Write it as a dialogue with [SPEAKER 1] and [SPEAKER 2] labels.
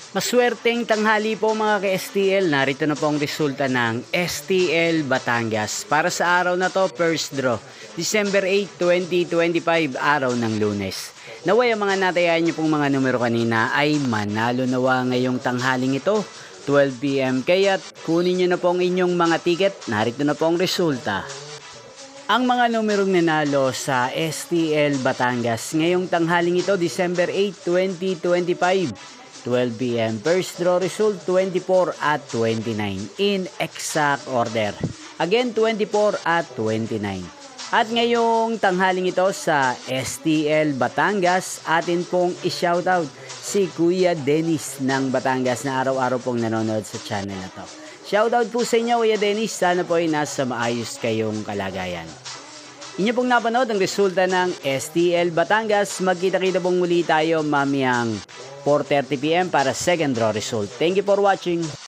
[SPEAKER 1] Maswerteng tanghali po mga ka-STL, narito na po ang resulta ng STL Batangas. Para sa araw na to, first draw, December 8, 2025, araw ng Lunes. Naway ang mga natayan niyo pong mga numero kanina ay manalo nawa ngayong tanghaling ito, 12 PM. Kaya't kunin niyo na po ang inyong mga ticket, narito na po ang resulta. Ang mga numerong nanalo sa STL Batangas ngayong tanghaling ito, December 8, 2025. 12 PM. First draw result 24 at 29 in exact order. Again 24 at 29. At ngayong tanghaling ito sa STL Batangas, atin pong i-shoutout si Kuya Dennis ng Batangas na araw-araw pong nanonood sa channel na to. Shoutout po sa inyo Kuya Dennis, sana po ay nasa maayos kayong kalagayan. Inyo pong napanood ang resulta ng STL Batangas. Magkita-kita pong muli tayo mamayang 4:30 PM para second draw result. Thank you for watching.